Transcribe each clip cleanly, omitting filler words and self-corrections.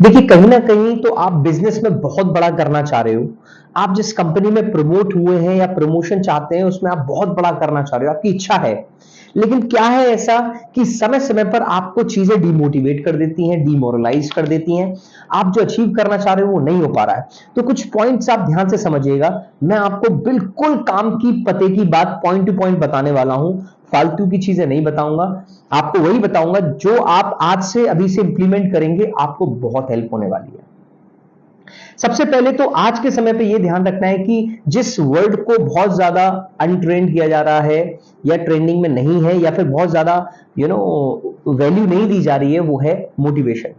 देखिए, कहीं न कहीं तो आप बिज़नेस में बहुत बड़ा करना चाह रहे हो। आप जिस कंपनी में प्रमोट हुए हैं या प्रमोशन चाहते हैं, उसमें आप बहुत बड़ा करना चाह रहे हो, आपकी इच्छा है। लेकिन क्या है ऐसा कि समय-समय पर आपको चीज़ें डिमोटिवेट कर देती हैं, डिमोरलाइज़ कर देती हैं। आप जो अचीव करना चाह रहे हो, वो नहीं हो पा रहा है। तो कुछ पॉइंट्स आप ध्यान से समझिएगा। मैं आपको बिल्कुल काम की पते की बात पॉइंट टू पॉइंट बताने वाला हूँ। फालतू की चीज़ें नहीं बताऊँगा। आपको वही बताऊँगा जो आप आज से अभी से इंप्लीमेंट करेंगे, आपको बहुत हेल्प होने वाली है। सबसे पहले तो आज के समय पे ये ध्यान रखना है कि जिस वर्ड को बहुत ज्यादा अनट्रेंड किया जा रहा है या ट्रेंडिंग में नहीं है या फिर बहुत ज्यादा वैल्यू नहीं दी जा रही है, वो है मोटिवेशन।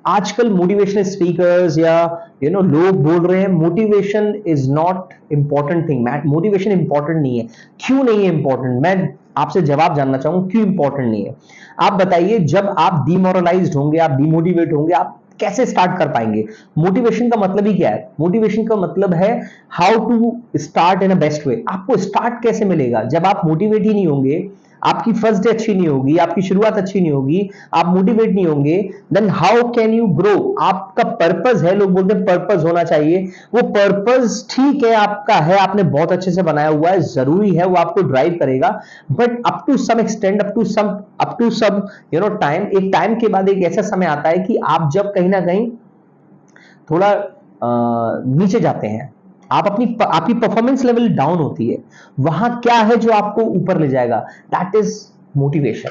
आजकल मोटिवेशनल स्पीकर्स या लोग बोल रहे हैं motivation is not important thing. Motivation important नहीं है। क्यों नहीं है इंपॉर्टेंट? मैं आपसे जवाब जानना चाहूंगा क्यों इंपॉर्टेंट नहीं है। आप बताइए, जब आप डिमोरलाइज्ड होंगे, आप डिमोटिवेट होंगे, आप कैसे स्टार्ट कर पाएंगे? मोटिवेशन का मतलब ही क्या है? मोटिवेशन का मतलब है how to start in a best way. आपको स्टार्ट कैसे मिलेगा जब आप मोटिवेट ही नहीं होंगे? आपकी फर्स्ट डे अच्छी नहीं होगी, आपकी शुरुआत अच्छी नहीं होगी, आप मोटिवेट नहीं होंगे, then how can you grow? आपका पर्पस है, लोग बोलते हैं पर्पस होना चाहिए। वो पर्पस ठीक है, आपका है, आपने बहुत अच्छे से बनाया हुआ है, जरूरी है, वो आपको ड्राइव करेगा। But up to some extend, up to some time, एक टाइम के बाद एक ऐसा समय आता है कि आप जब कहीं ना कहीं थोड़ा नीचे जाते हैं, आप आपकी परफॉर्मेंस लेवल डाउन होती है। वहां क्या है जो आपको ऊपर ले जाएगा? That is motivation.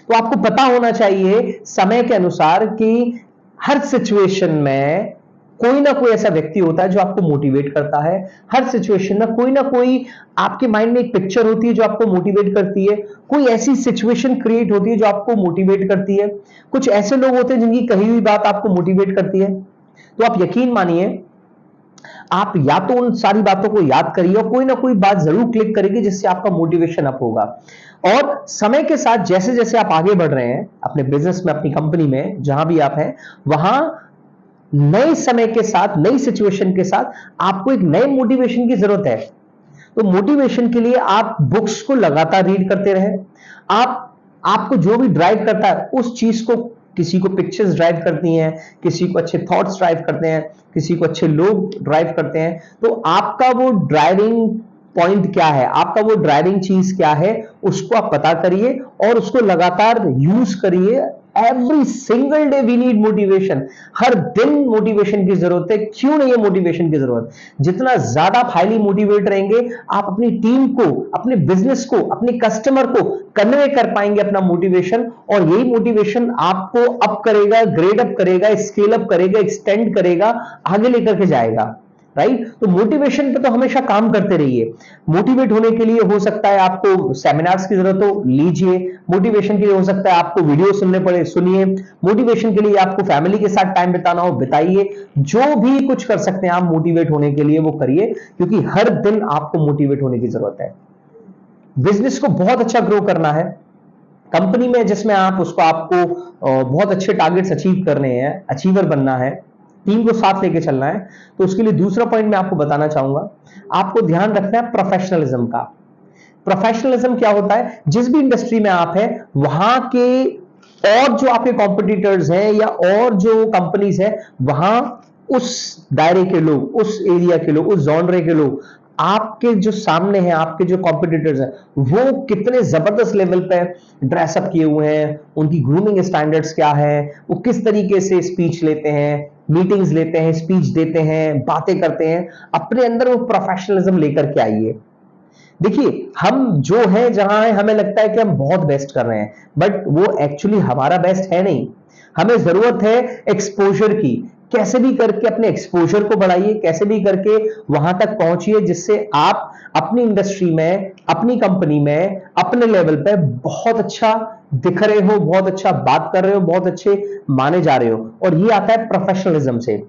तो आपको पता होना चाहिए समय के अनुसार कि हर सिचुएशन में कोई ना कोई ऐसा व्यक्ति होता है जो आपको मोटिवेट करता है। हर सिचुएशन में कोई ना कोई आपके माइंड में एक पिक्चर होती है जो आपको मोटिवेट करती है। कोई ऐसी सिचुएशन क्रिएट होती है जो आपको मोटिवेट करती है। कुछ ऐसे लोग होते हैं जिनकी कही हुई बात आपको मोटिवेट करती है। तो आप यकीन मानिए, आप या तो उन सारी बातों को याद करिए और कोई ना कोई बात जरूर क्लिक करेगी जिससे आपका मोटिवेशन अप होगा। और समय के साथ जैसे जैसे आप आगे बढ़ रहे हैं अपने बिजनेस में, अपनी कंपनी में, जहां भी आप हैं, वहां नए समय के साथ, नई सिचुएशन के साथ आपको एक नए मोटिवेशन की जरूरत है। तो मोटिवेशन के लिए आप बुक्स को लगातार रीड करते रहें। आप आपको जो भी ड्राइव करता है उस चीज को, किसी को पिक्चर्स ड्राइव करती हैं, किसी को अच्छे थॉट्स ड्राइव करते हैं, किसी को अच्छे लोग ड्राइव करते हैं। तो आपका वो ड्राइविंग पॉइंट क्या है, आपका वो ड्राइविंग चीज क्या है, उसको आप पता करिए और उसको लगातार यूज करिए। Every single day we need motivation. हर दिन मोटिवेशन की जरूरत है। क्यों नहीं है मोटिवेशन की जरूरत? जितना ज्यादा आप हाईली मोटिवेट रहेंगे, आप अपनी टीम को, अपने बिजनेस को, अपने कस्टमर को कन्वे कर पाएंगे अपना मोटिवेशन। और यही मोटिवेशन आपको अप करेगा, ग्रेड अप करेगा, स्केल अप करेगा, एक्सटेंड करेगा, आगे लेकर के जाएगा। राइट? तो मोटिवेशन पे तो हमेशा काम करते रहिए। मोटिवेट होने के लिए हो सकता है आपको सेमिनार्स की जरूरत हो, लीजिए। मोटिवेशन के लिए हो सकता है आपको वीडियो सुनने पड़े, सुनिए। मोटिवेशन के लिए आपको फैमिली के साथ टाइम बिताना हो, बिताइए। जो भी कुछ कर सकते हैं आप मोटिवेट होने के लिए, वो करिए, क्योंकि हर दिन आपको मोटिवेट होने की जरूरत है। बिजनेस को बहुत अच्छा ग्रो करना है। कंपनी में जिसमें आप, उसको आपको बहुत अच्छे टारगेट्स अचीव करने हैं, अचीवर बनना है, टीम को साथ लेके चलना है। तो उसके लिए दूसरा पॉइंट मैं आपको बताना चाहूंगा, आपको ध्यान रखना है प्रोफेशनलिज्म का। प्रोफेशनलिज्म क्या होता है? जिस भी इंडस्ट्री में आप हैं, वहां के और जो आपके कॉम्पिटिटर्स हैं या और जो कंपनीज हैं, वहां उस दायरे के लोग, उस एरिया के लोग, उस जॉनरे के लोग आपके जो सामने हैं, आपके जो कॉम्पिटिटर्स हैं, वो कितने जबरदस्त लेवल पे ड्रेसअप किए हुए हैं, उनकी ग्रूमिंग स्टैंडर्ड्स क्या है, वो किस तरीके से स्पीच लेते हैं, मीटिंग्स लेते हैं, स्पीच देते हैं, बातें करते हैं। अपने अंदर वो प्रोफेशनलिज्म लेकर के आइए। देखिए, हम जो है, जहां है, हमें लगता है कि हम बहुत बेस्ट कर रहे हैं, बट वो एक्चुअली हमारा बेस्ट है नहीं। हमें जरूरत है एक्सपोजर की। कैसे भी करके अपने एक्सपोजर को बढ़ाइए, कैसे भी करके वहां तक पहुंचिए जिससे आप अपनी इंडस्ट्री में, अपनी कंपनी में, अपने लेवल पे बहुत अच्छा दिख रहे हो, बहुत अच्छा बात कर रहे हो, बहुत अच्छे माने जा रहे हो। और ये आता है प्रोफेशनलिज्म से।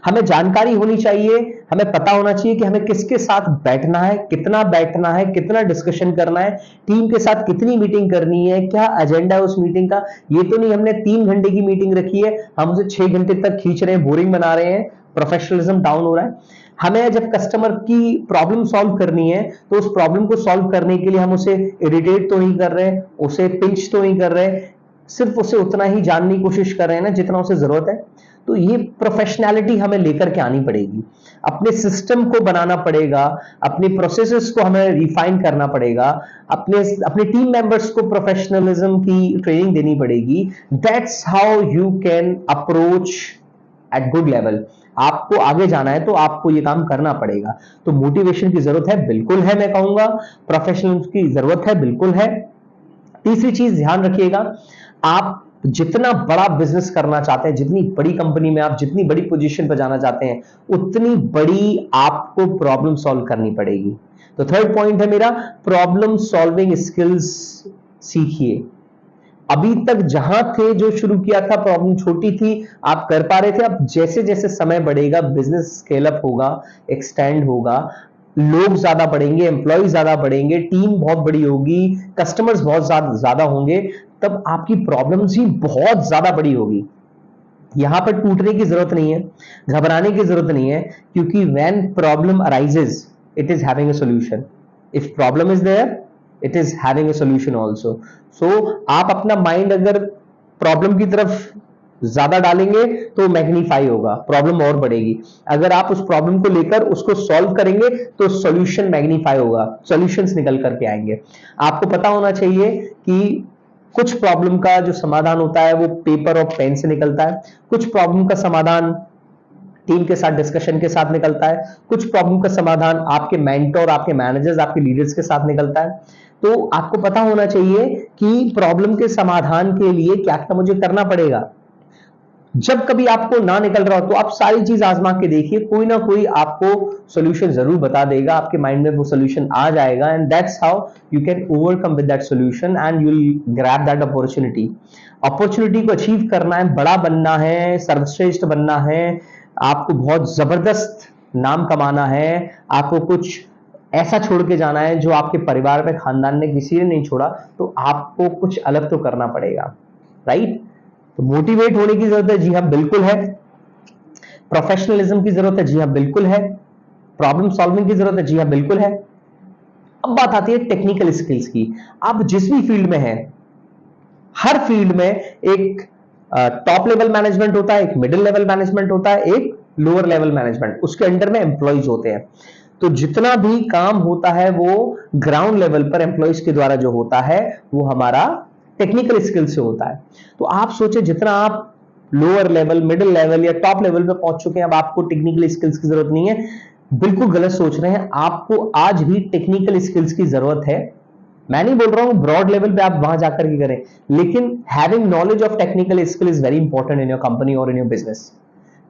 हमें जानकारी होनी चाहिए, हमें पता होना चाहिए कि हमें किसके साथ बैठना है, कितना डिस्कशन करना है, टीम के साथ कितनी मीटिंग करनी है, क्या एजेंडा है उस मीटिंग का। ये तो नहीं हमने 3 घंटे की मीटिंग रखी है, हम उसे 6 घंटे तक खींच रहे हैं, बोरिंग बना रहे हैं, प्रोफेशनलिज्म डाउन हो रहा है। हमें जब कस्टमर की प्रॉब्लम सॉल्व करनी है, तो उस प्रॉब्लम को सॉल्व करने के लिए हम उसे इरिटेट तो नहीं कर रहे, उसे पिंच तो नहीं कर रहे, सिर्फ उसे उतना ही जानने की कोशिश कर रहे हैं ना जितना उसे जरूरत है। तो ये प्रोफेशनैलिटी हमें लेकर के आनी पड़ेगी, अपने सिस्टम को बनाना पड़ेगा, अपने प्रोसेसेस को हमें रिफाइन करना पड़ेगा, अपने अपने टीम मेंबर्स को प्रोफेशनलिज्म की ट्रेनिंग देनी पड़ेगी। That's how you can approach at good level. आपको आगे जाना है तो आपको ये काम करना पड़ेगा। तो मोटिवेशन की जरूरत है, बिल्कुल है, मैं कहूंगा प्रोफेशनल की जरूरत है, बिल्कुल है। तीसरी चीज ध्यान रखिएगा, आप जितना बड़ा बिजनेस करना चाहते हैं, जितनी बड़ी कंपनी में आप जितनी बड़ी पोजीशन पर जाना चाहते हैं, उतनी बड़ी आपको प्रॉब्लम सॉल्व करनी पड़ेगी। तो थर्ड पॉइंट है मेरा, प्रॉब्लम सॉल्विंग स्किल्स सीखिए। अभी तक जहां थे, जो शुरू किया था, प्रॉब्लम छोटी थी, आप कर पा रहे थे। अब जैसे जैसे समय बढ़ेगा, बिजनेस स्केल अप होगा, एक्सटेंड होगा, लोग ज्यादा बढ़ेंगे, एम्प्लॉय ज्यादा बढ़ेंगे, टीम बहुत बड़ी होगी, कस्टमर्स बहुत ज्यादा होंगे, तब आपकी प्रॉब्लम्स ही बहुत ज्यादा बड़ी होगी। यहां पर टूटने की जरूरत नहीं है, घबराने की जरूरत नहीं है, क्योंकि when problem arises it is having a solution. If problem is there it is having a solution also. So आप अपना माइंड अगर प्रॉब्लम की तरफ ज्यादा डालेंगे तो मैग्नीफाई होगा, प्रॉब्लम और बढ़ेगी। अगर आप उस प्रॉब्लम को लेकर उसको सॉल्व करेंगे तो सॉल्यूशन मैग्नीफाई होगा, सॉल्यूशंस निकल करके आएंगे। आपको पता होना चाहिए कि कुछ प्रॉब्लम का जो समाधान होता है वो पेपर और पेन से निकलता है, कुछ प्रॉब्लम का समाधान टीम के साथ डिस्कशन के साथ निकलता है, कुछ प्रॉब्लम का समाधान आपके मेंटर, आपके मैनेजर्स, आपके लीडर्स के साथ निकलता है। तो आपको पता होना चाहिए कि प्रॉब्लम के समाधान के लिए क्या क्या मुझे करना पड़ेगा। जब कभी आपको ना निकल रहा हो तो आप सारी चीज आजमा के देखिए, कोई ना कोई आपको सॉल्यूशन जरूर बता देगा, आपके माइंड में वो सॉल्यूशन आ जाएगा, and that's how you can overcome with that solution and you will grab that opportunity. Opportunity को अचीव करना है, बड़ा बनना है, सर्वश्रेष्ठ बनना है, आपको बहुत जबरदस्त नाम कमाना है, आपको कुछ ऐसा छोड़ के जाना है जो आपके परिवार में, खानदान में किसी ने नहीं छोड़ा, तो आपको कुछ अलग तो करना पड़ेगा, राइट? तो मोटिवेट होने की जरूरत है, जी हाँ बिल्कुल है। प्रोफेशनलिज्म की जरूरत है, जी हाँ बिल्कुल है। प्रॉब्लम सॉल्विंग की जरूरत है, जी हाँ बिल्कुल है। अब बात आती है टेक्निकल स्किल्स की। आप जिस भी फील्ड में हैं, हर फील्ड में एक टॉप लेवल मैनेजमेंट होता है, एक मिडिल लेवल मैनेजमेंट होता है, एक लोअर लेवल मैनेजमेंट, उसके अंडर में एम्प्लॉइज होते हैं। तो जितना भी काम होता है वो ग्राउंड लेवल पर एम्प्लॉइज के द्वारा जो होता है वो हमारा टेक्निकल स्किल से होता है। तो आप सोचे जितना आप लोअर लेवल, मिडिल लेवल या टॉप लेवल पे पहुंच चुके हैं, अब आपको टेक्निकल स्किल्स की जरूरत नहीं है। बिल्कुल गलत सोच रहे हैं, आपको आज भी टेक्निकल स्किल्स की जरूरत है। मैं नहीं बोल रहा हूं ब्रॉड लेवल पे आप वहां जाकर के करें, लेकिन having knowledge of technical skill is very important in your company और इन योर बिजनेस।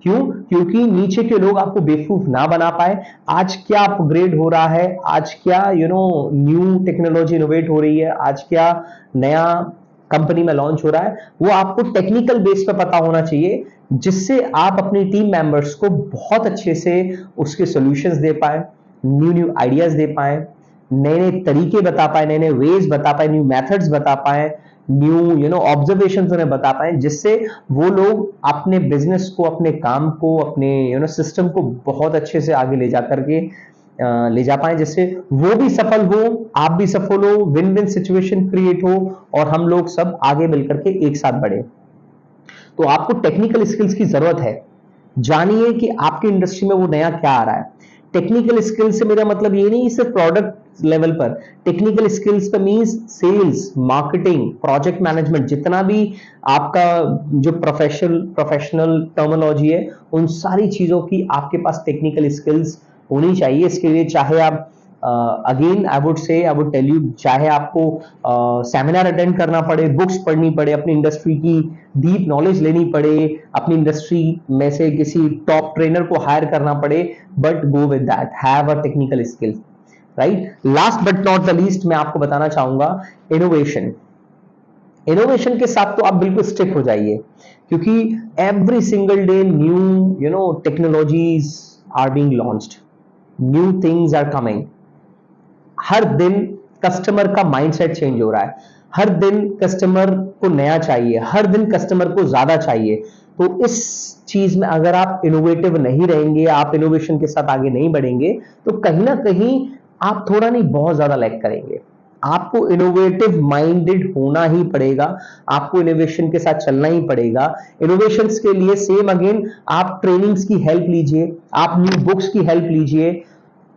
क्यों? क्योंकि नीचे के लोग आपको बेवकूफ ना बना पाए। आज क्या अपग्रेड हो रहा है, आज क्या न्यू टेक्नोलॉजी इनोवेट हो रही है, आज क्या नया कंपनी में लॉन्च हो रहा है, वो आपको टेक्निकल बेस पे पता होना चाहिए, जिससे आप अपनी टीम मेंबर्स को बहुत अच्छे से उसके सॉल्यूशंस दे पाए, न्यू न्यू आइडियाज दे पाए, नए नए तरीके बता पाए, नए नए वेज बता पाए, न्यू मेथड्स बता पाए, न्यू ऑब्जर्वेशंस उन्हें बता पाए, जिससे वो लोग अपने बिजनेस को, अपने काम को, अपने सिस्टम को बहुत अच्छे से आगे ले जा करके ले जा पाए, जिससे वो भी सफल हो, आप भी सफल हो, विन विन सिचुएशन क्रिएट हो और हम लोग सब आगे मिलकर के एक साथ बढ़े। तो आपको टेक्निकल स्किल्स की जरूरत है। जानिए कि आपकी इंडस्ट्री में वो नया क्या आ रहा है। टेक्निकल स्किल से मेरा मतलब ये नहीं सिर्फ प्रोडक्ट लेवल पर, टेक्निकल स्किल्स का means sales, marketing, project management, जितना भी आपका जो प्रोफेशनल टर्मिनोलॉजी है, उन सारी चीजों की आपके पास टेक्निकल स्किल्स होनी चाहिए। इसके लिए चाहे आप again I would tell you, चाहे आपको सेमिनार अटेंड करना पड़े, बुक्स पढ़नी पड़े, अपनी इंडस्ट्री की डीप नॉलेज लेनी पड़े, अपनी इंडस्ट्री में से किसी टॉप ट्रेनर को हायर करना पड़े, but go with that, have a technical skill, right? Last but not the least मैं आपको बताना चाहूंगा इनोवेशन। इनोवेशन के साथ तो आप बिल्कुल स्टिक हो जाइए, क्योंकि every single day new technologies are being launched, new things are coming. हर दिन कस्टमर का माइंडसेट चेंज हो रहा है, हर दिन कस्टमर को नया चाहिए, हर दिन कस्टमर को ज्यादा चाहिए। तो इस चीज में अगर आप इनोवेटिव नहीं रहेंगे, आप इनोवेशन के साथ आगे नहीं बढ़ेंगे, तो कहीं ना कहीं आप थोड़ा नहीं बहुत ज्यादा लैग करेंगे। आपको इनोवेटिव माइंडेड होना ही पड़ेगा, आपको इनोवेशन के साथ चलना ही पड़ेगा। इनोवेशंस के लिए सेम अगेन आप ट्रेनिंग्स की हेल्प लीजिए, आप न्यू बुक्स की हेल्प लीजिए,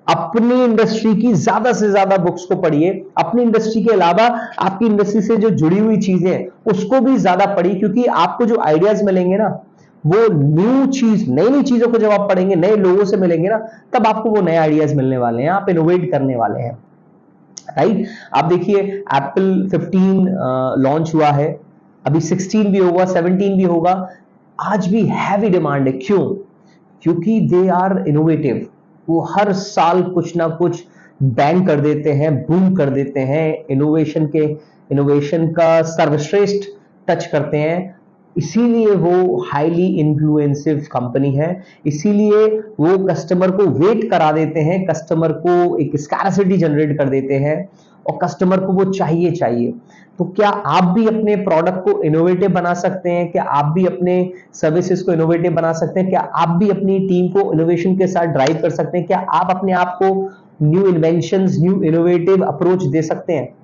अपनी इंडस्ट्री की ज्यादा से ज्यादा बुक्स को पढ़िए, अपनी इंडस्ट्री के अलावा आपकी इंडस्ट्री से जो जुड़ी हुई चीजें हैं उसको भी ज्यादा पढ़िए, क्योंकि आपको जो आइडियाज मिलेंगे ना, वो न्यू चीज, नई नई चीजों को जब आप पढ़ेंगे, नए लोगों से मिलेंगे ना, तब आपको वो नए आइडियाज मिलने वाले हैं, आप इनोवेट करने वाले हैं, राइट। आप देखिए एप्पल 15 लॉन्च हुआ है, अभी 16 भी होगा, 17 भी होगा, आज भी हैवी डिमांड है। क्यों? क्योंकि दे आर इनोवेटिव, वो हर साल कुछ ना कुछ बैंग कर देते हैं, बूम कर देते हैं, इनोवेशन का सर्वश्रेष्ठ टच करते हैं, इसीलिए वो हाईली इन्फ्लुएंसिव कंपनी है, इसीलिए वो कस्टमर को वेट करा देते हैं, कस्टमर को एक स्कैरसिटी जनरेट कर देते हैं और कस्टमर को वो चाहिए चाहिए। तो क्या आप भी अपने प्रोडक्ट को इनोवेटिव बना सकते हैं? क्या आप भी अपने सर्विसेज को इनोवेटिव बना सकते हैं? क्या आप भी अपनी टीम को इनोवेशन के साथ ड्राइव कर सकते हैं? क्या आप अपने आप को new inventions, new innovative approach दे सकते हैं?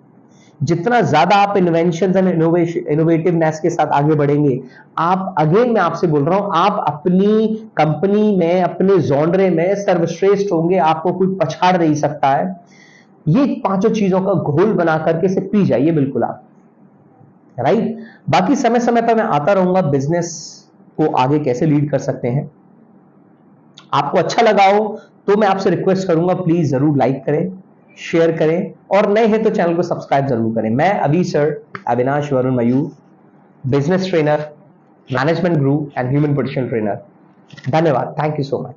जितना ज्यादा आप इन्वेंशन एंड इनोवेटिवनेस के साथ आगे बढ़ेंगे, आप, अगेन मैं आपसे बोल रहा हूं, आप अपनी कंपनी में, अपने जॉनरे में सर्वश्रेष्ठ होंगे, आपको कोई पछाड़ नहीं सकता है। ये पांचों चीजों का घोल बना करके इसे पी जाइए बिल्कुल आप, राइट। बाकी समय समय पर मैं आता रहूंगा, बिजनेस को आगे कैसे लीड कर सकते हैं। आपको अच्छा लगा हो तो मैं आपसे रिक्वेस्ट करूंगा, प्लीज जरूर लाइक करें, शेयर करें, और नए हैं तो चैनल को सब्सक्राइब जरूर करें। मैं अभी sir Avinash Varun Mayur, business trainer, management Guru and human potential trainer. धन्यवाद, थैंक यू सो मच।